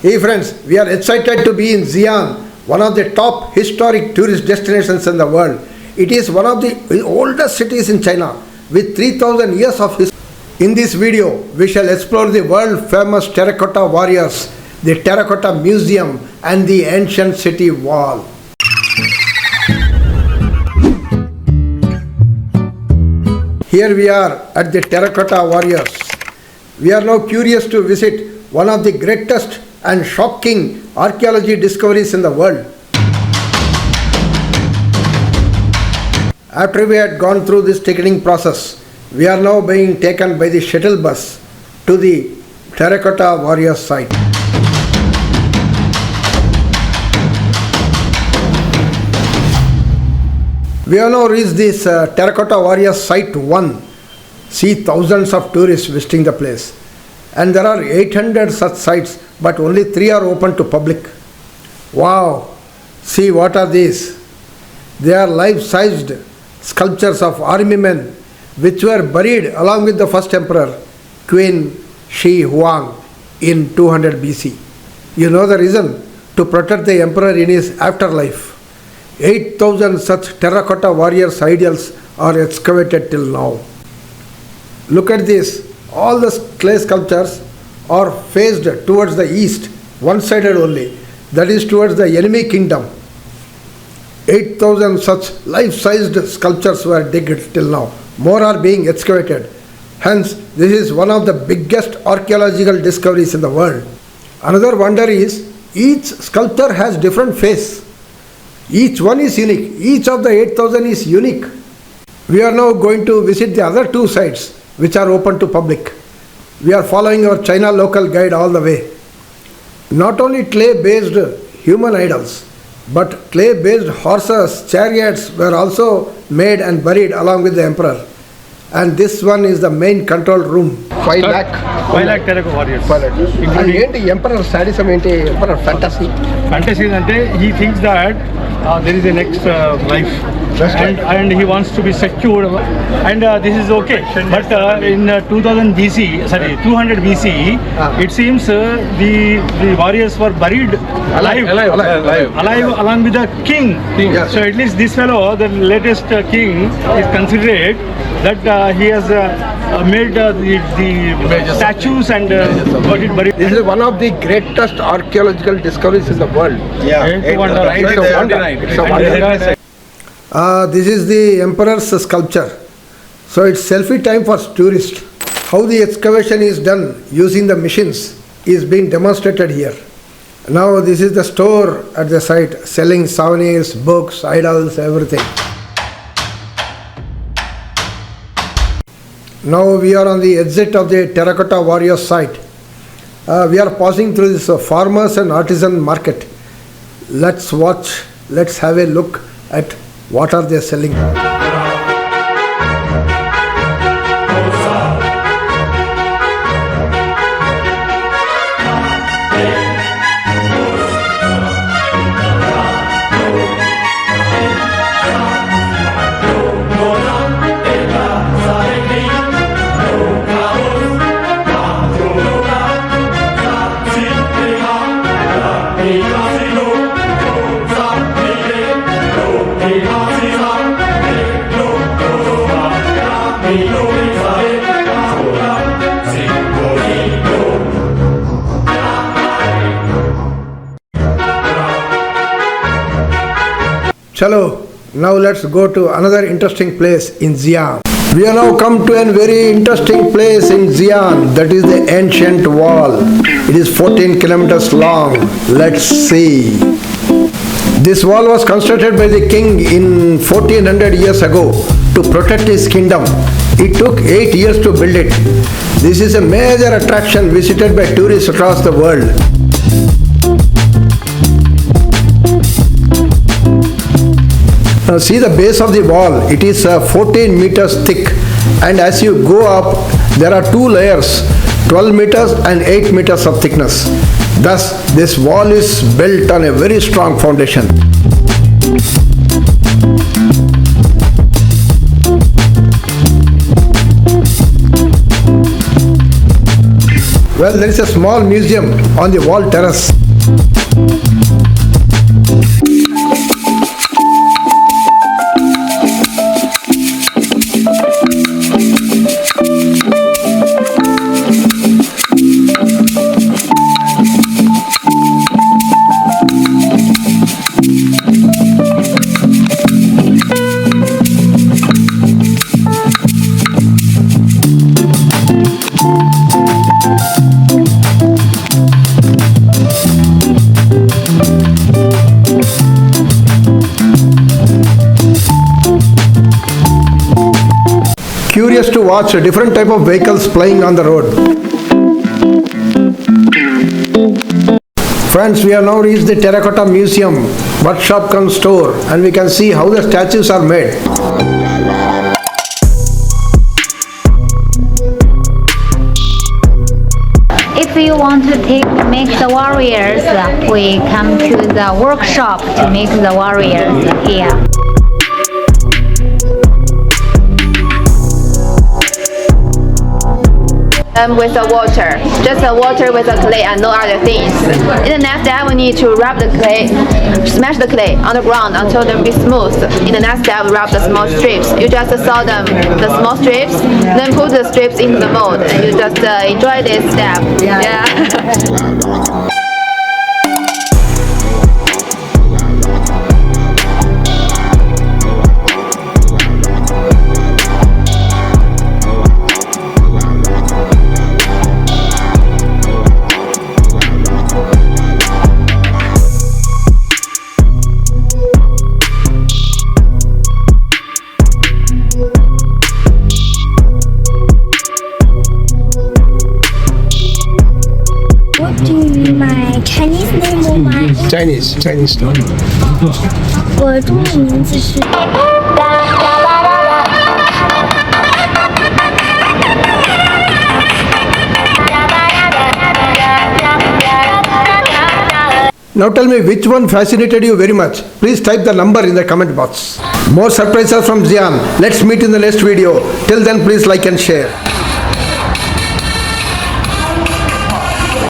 Hey friends, we are excited to be in Xi'an, one of the top historic tourist destinations in the world. It is one of the oldest cities in China with 3000 years of history. In this video, we shall explore the world famous terracotta warriors, the Terracotta Museum and the ancient city wall. Here we are at the Terracotta Warriors. We are now curious to visit one of the greatest and shocking archaeology discoveries in the world. After we had gone through this ticketing process, we are now being taken by the shuttle bus to the Terracotta Warriors site. We have now reached this Terracotta Warriors Site 1. See thousands of tourists visiting the place. And there are 800 such sites, but only 3 are open to public. Wow! See what are these? They are life-sized sculptures of army men which were buried along with the first emperor, Queen Shi Huang, in 200 BC. You know the reason? To protect the emperor in his afterlife. 8,000 such terracotta warriors' ideals are excavated till now. Look at this. All the clay sculptures are faced towards the east, one-sided only, that is towards the enemy kingdom. 8,000 such life-sized sculptures were digged till now. More are being excavated. Hence, this is one of the biggest archaeological discoveries in the world. Another wonder is, each sculpture has different face. Each one is unique. Each of the 8,000 is unique. We are now going to visit the other 2 sites which are open to public. We are following our China local guide all the way. Not only clay-based human idols, but clay-based horses, chariots were also made and buried along with the emperor. And this one is the main control room. 5 lakh terracotta warriors. 5 lakh. And the emperor sadism, emperor fantasy. Fantasy is he thinks that there is a next life, and he wants to be secured, and this is okay. But in 2000 BC, 200 BC, it seems the warriors were buried alive along with the king. Yes. So at least this fellow, the latest king, is considered that he has made the statues and got it buried. This is one of the greatest archaeological discoveries in the world. Yeah, it's a wonder. It's a wonder. This is the emperor's sculpture. So it's selfie time for tourists. How the excavation is done using the machines is being demonstrated here. Now this is the store at the site selling souvenirs, books, idols, everything. Now we are on the exit of the Terracotta Warriors site. We are passing through this farmers and artisan market. Let's have a look at what are they selling. Chalo, now let's go to another interesting place in Xi'an. We have now come to a very interesting place in Xi'an, that is the ancient wall. It is 14 kilometers long. Let's see. This wall was constructed by the king in 1400 years ago to protect his kingdom. It took 8 years to build it. This is a major attraction visited by tourists across the world. Now see the base of the wall. It is 14 meters thick, and as you go up, there are 2 layers, 12 meters and 8 meters of thickness. Thus, this wall is built on a very strong foundation. Well, there is a small museum on the wall terrace. Curious to watch different type of vehicles plying on the road. Friends, we have now reached the Terracotta Museum, workshop cum store, and we can see how the statues are made. If you want to make the warriors, we come to the workshop to make the warriors here. With the water, just the water with the clay and no other things. In the next step, we need to rub the clay, smash the clay on the ground until they be smooth. In the next step, we rub the small strips. You just saw them, the small strips, then put the strips into the mold, and you just enjoy this step. Yeah. What do you mean my Chinese name or my Chinese stone. 我的中文名字是 Now tell me which one fascinated you very much. Please type the number in the comment box. More surprises from Xi'an. Let's meet in the next video. Till then, please like and share.